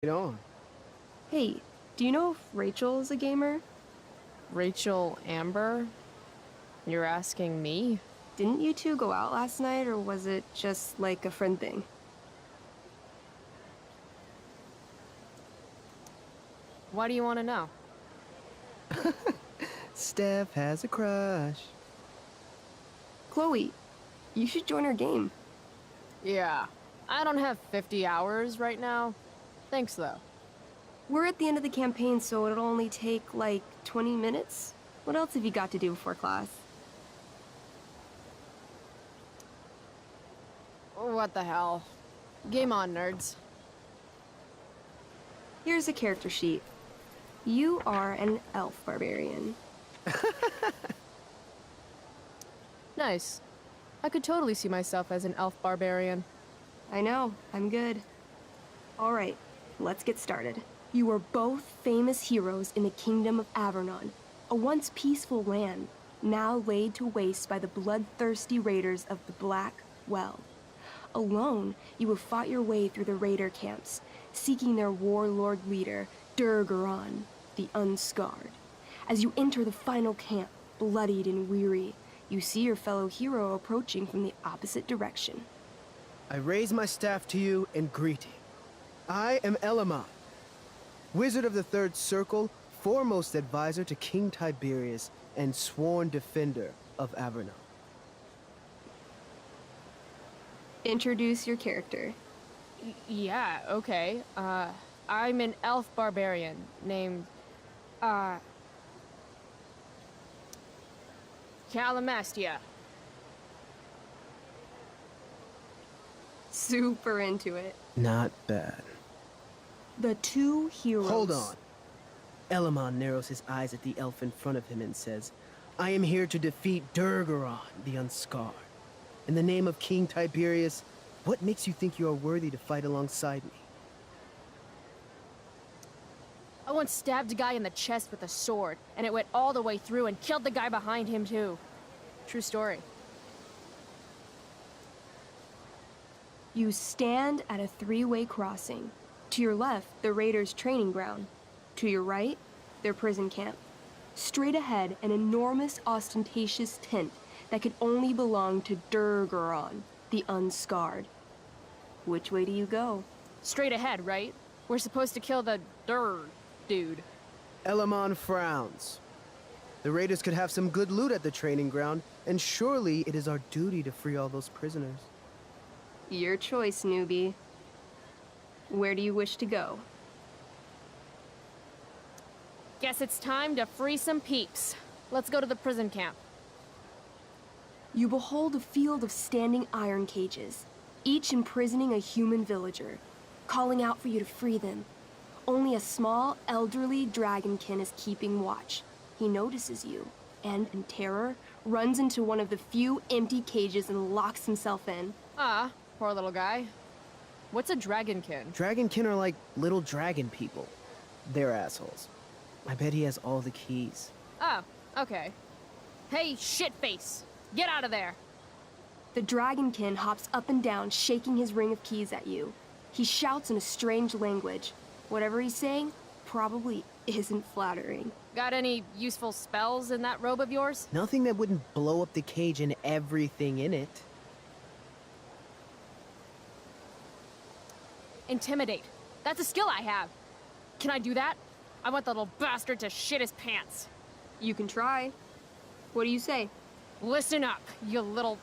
On. Hey, do you know if Rachel is a gamer? Rachel Amber? You're asking me? Didn't you two go out last night, or was it just like a friend thing? Why do you want to know? Steph has a crush. Chloe, you should join our game. Yeah, I don't have 50 hours right now. Thanks, though. We're at the end of the campaign, so it'll only take like 20 minutes. What else have you got to do before class? What the hell? Game on, nerds. Here's a character sheet. You are an elf barbarian. Nice. I could totally see myself as an elf barbarian. I know, I'm good. All right, let's get started. You are both famous heroes in the Kingdom of Avernon, a once peaceful land, now laid to waste by the bloodthirsty raiders of the Black Well. Alone, you have fought your way through the raider camps, seeking their warlord leader, Durgaron, the Unscarred. As you enter the final camp, bloodied and weary, you see your fellow hero approaching from the opposite direction. I raise my staff to you in greeting. I am Elamon, Wizard of the Third Circle, foremost advisor to King Tiberius, and sworn defender of Avernon. Introduce your character. Yeah, okay. I'm an elf barbarian named, Calamastia. Super into it. Not bad. The two heroes. Hold on. Elamon narrows his eyes at the elf in front of him and says, I am here to defeat Durgaron, the Unscarred. In the name of King Tiberius, what makes you think you are worthy to fight alongside me? I once stabbed a guy in the chest with a sword, and it went all the way through and killed the guy behind him, too. True story. You stand at a three-way crossing. To your left, the raiders' training ground. To your right, their prison camp. Straight ahead, an enormous, ostentatious tent that could only belong to Durgaron, the Unscarred. Which way do you go? Straight ahead, right? We're supposed to kill the dude. Elamon frowns. The raiders could have some good loot at the training ground, and surely it is our duty to free all those prisoners. Your choice, newbie. Where do you wish to go? Guess it's time to free some peeps. Let's go to the prison camp. You behold a field of standing iron cages, each imprisoning a human villager, calling out for you to free them. Only a small, elderly dragonkin is keeping watch. He notices you, and, in terror, runs into one of the few empty cages and locks himself in. Ah, poor little guy. What's a dragonkin? Dragonkin are like little dragon people. They're assholes. I bet he has all the keys. Oh, okay. Hey, shitface! Get out of there! The dragonkin hops up and down, shaking his ring of keys at you. He shouts in a strange language. Whatever he's saying probably isn't flattering. Got any useful spells in that robe of yours? Nothing that wouldn't blow up the cage and everything in it. Intimidate. That's a skill I have. Can I do that? I want the little bastard to shit his pants. You can try. What do you say? Listen up, you little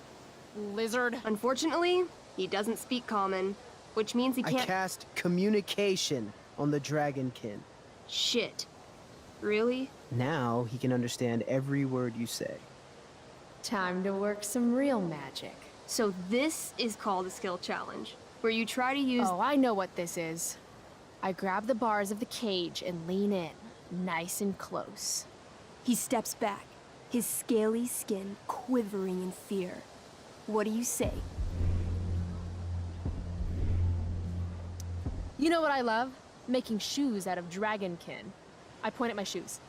lizard. Unfortunately, he doesn't speak common, which means he I can't— cast communication on the dragonkin. Shit. Really? Now he can understand every word you say. Time to work some real magic. So this is called a skill challenge, where you try to use— Oh, I know what this is. I grab the bars of the cage and lean in, nice and close. He steps back, his scaly skin quivering in fear. What do you say? You know what I love? Making shoes out of dragonkin. I point at my shoes.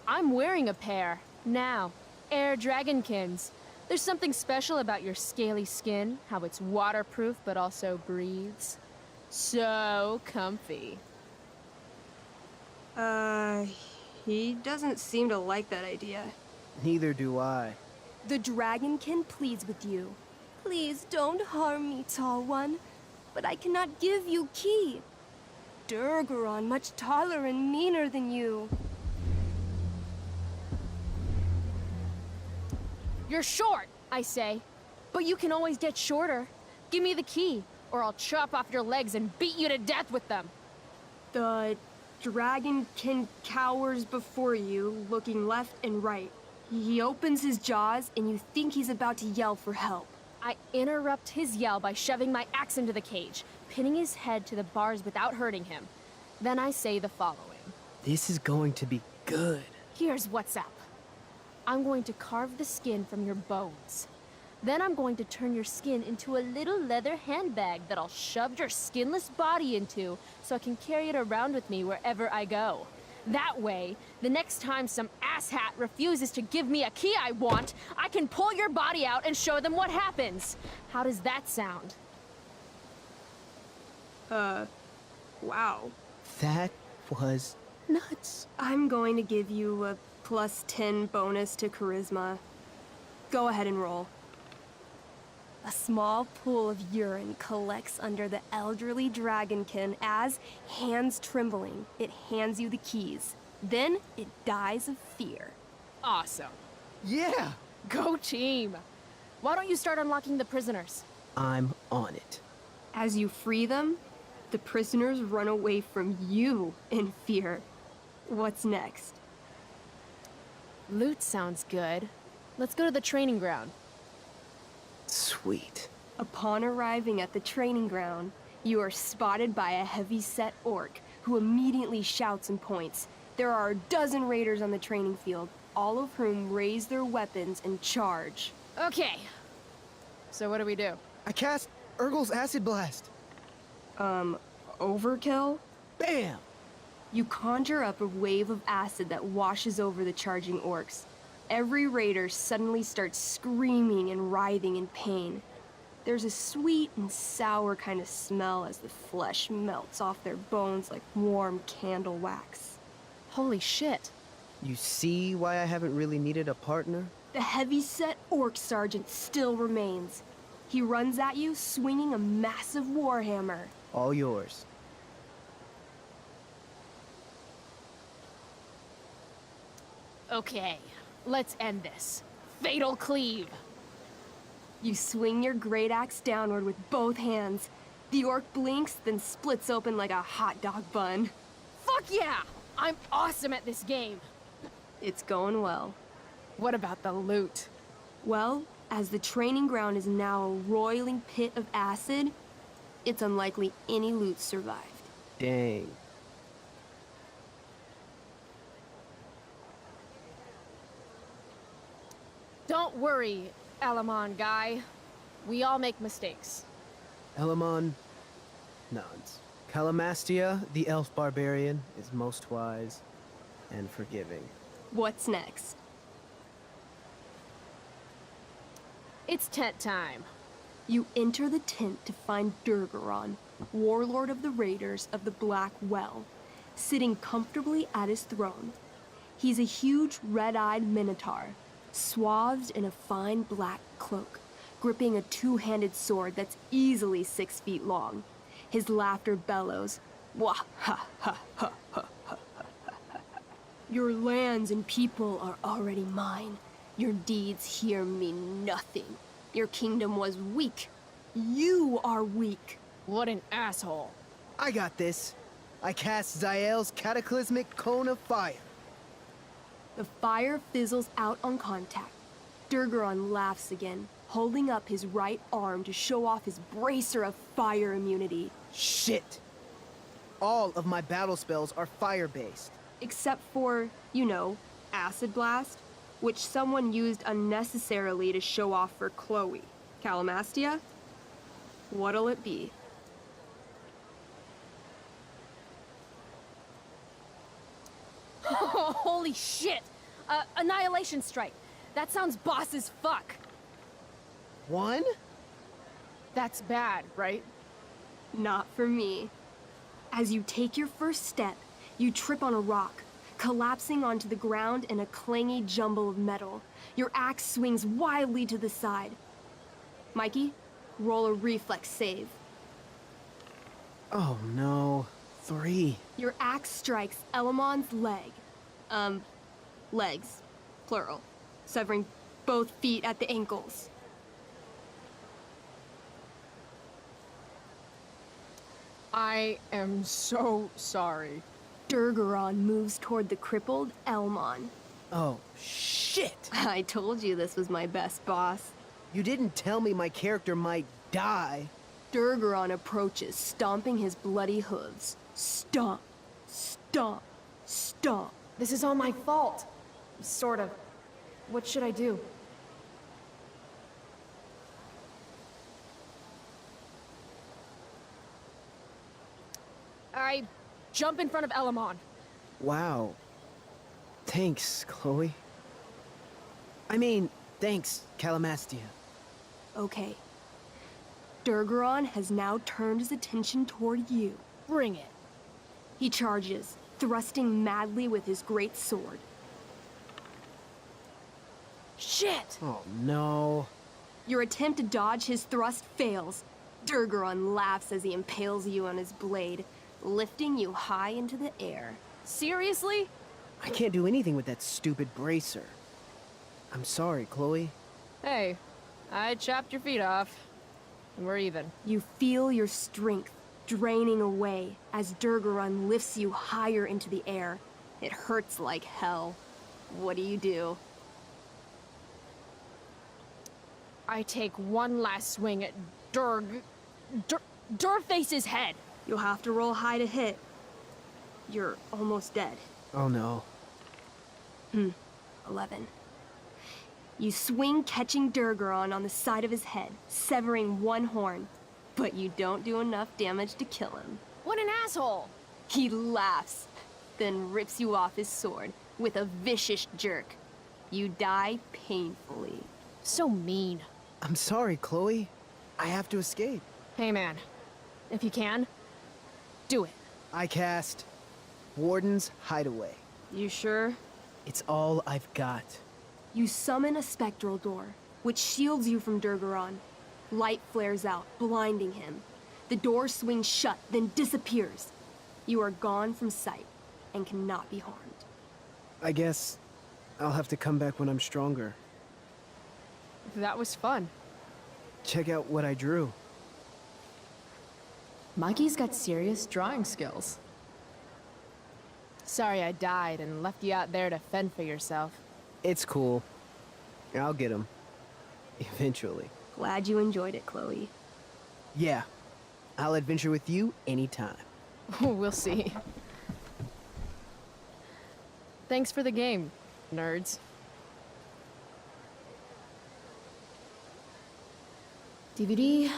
I'm wearing a pair, now. Air dragonkins. There's something special about your scaly skin, how it's waterproof but also breathes. So comfy. He doesn't seem to like that idea. Neither do I. The Dragonkin pleads with you. Please don't harm me, Tall One, but I cannot give you key. Durgaron much taller and meaner than you. You're short, I say. But you can always get shorter. Give me the key, or I'll chop off your legs and beat you to death with them. The Dragonkin cowers before you, looking left and right. He opens his jaws, and you think he's about to yell for help. I interrupt his yell by shoving my axe into the cage, pinning his head to the bars without hurting him. Then I say the following. This is going to be good. Here's what's up. I'm going to carve the skin from your bones. Then I'm going to turn your skin into a little leather handbag that I'll shove your skinless body into so I can carry it around with me wherever I go. That way, the next time some asshat refuses to give me a key I want, I can pull your body out and show them what happens. How does that sound? Wow. That was nuts. I'm going to give you a +10 bonus to charisma. Go ahead and roll. A small pool of urine collects under the elderly dragonkin as, hands trembling, it hands you the keys. Then it dies of fear. Awesome. Yeah! Go team! Why don't you start unlocking the prisoners? I'm on it. As you free them, the prisoners run away from you in fear. What's next? Loot sounds good. Let's go to the training ground. Sweet. Upon arriving at the training ground, you are spotted by a heavy-set orc who immediately shouts and points. There are a dozen raiders on the training field, all of whom raise their weapons and charge. Okay. So what do we do? I cast Urgel's Acid Blast. Overkill? Bam! You conjure up a wave of acid that washes over the charging orcs. Every raider suddenly starts screaming and writhing in pain. There's a sweet and sour kind of smell as the flesh melts off their bones like warm candle wax. Holy shit. You see why I haven't really needed a partner? The heavy-set orc sergeant still remains. He runs at you, swinging a massive warhammer. All yours. Okay, let's end this. Fatal cleave. You swing your great axe downward with both hands. The orc blinks, then splits open like a hot dog bun. Fuck yeah! I'm awesome at this game. It's going well. What about the loot? Well, as the training ground is now a roiling pit of acid, it's unlikely any loot survived. Dang. Don't worry, Elamon guy. We all make mistakes. Elamon nods. Calamastia, the elf barbarian, is most wise and forgiving. What's next? It's tent time. You enter the tent to find Durgaron, warlord of the Raiders of the Black Well, sitting comfortably at his throne. He's a huge red-eyed minotaur, swathed in a fine black cloak, gripping a two-handed sword that's easily 6 feet long. His laughter bellows, "Wah ha ha ha ha ha ha. Your lands and people are already mine. Your deeds here mean nothing. Your kingdom was weak. You are weak." What an asshole. I got this. I cast Zael's cataclysmic cone of fire. The fire fizzles out on contact. Durgaron laughs again, holding up his right arm to show off his bracer of fire immunity. Shit! All of my battle spells are fire-based. Except for, you know, Acid Blast, which someone used unnecessarily to show off for Chloe. Calamastia? What'll it be? Holy shit! Annihilation Strike. That sounds boss as fuck. One? That's bad, right? Not for me. As you take your first step, You trip on a rock, collapsing onto the ground in a clangy jumble of metal. Your axe swings wildly to the side. Mikey, roll a reflex save. Oh no. 3. Your axe strikes Elamon's leg. Legs. Plural. Severing both feet at the ankles. I am so sorry. Durgaron moves toward the crippled Elmon. Oh, shit! I told you this was my best boss. You didn't tell me my character might die. Durgaron approaches, stomping his bloody hooves. Stomp, stomp, stomp. This is all my fault. Sort of. What should I do? I jump in front of Elamon. Wow. Thanks, Chloe. I mean, thanks, Calamastia. Okay. Durgaron has now turned his attention toward you. Bring it. He charges, thrusting madly with his great sword. Shit! Oh no. Your attempt to dodge his thrust fails. Durgaron laughs as he impales you on his blade, lifting you high into the air. Seriously? I can't do anything with that stupid bracer. I'm sorry, Chloe. Hey, I chopped your feet off. And we're even. You feel your strength draining away as Durgaron lifts you higher into the air. It hurts like hell. What do? I take one last swing at Durface's head. You'll have to roll high to hit. You're almost dead. Oh no. 11. You swing, catching Durgaron on the side of his head, severing one horn. But you don't do enough damage to kill him. What an asshole! He laughs, then rips you off his sword with a vicious jerk. You die painfully. So mean. I'm sorry, Chloe. I have to escape. Hey man, if you can, do it. I cast Warden's Hideaway. You sure? It's all I've got. You summon a spectral door, which shields you from Durgaron. Light flares out, blinding him. The door swings shut, then disappears. You are gone from sight and cannot be harmed. I guess I'll have to come back when I'm stronger. That was fun. Check out what I drew. Mikey's got serious drawing skills. Sorry I died and left you out there to fend for yourself. It's cool. I'll get him. Eventually. Glad you enjoyed it, Chloe. Yeah. I'll adventure with you anytime. We'll see. Thanks for the game, nerds. DVD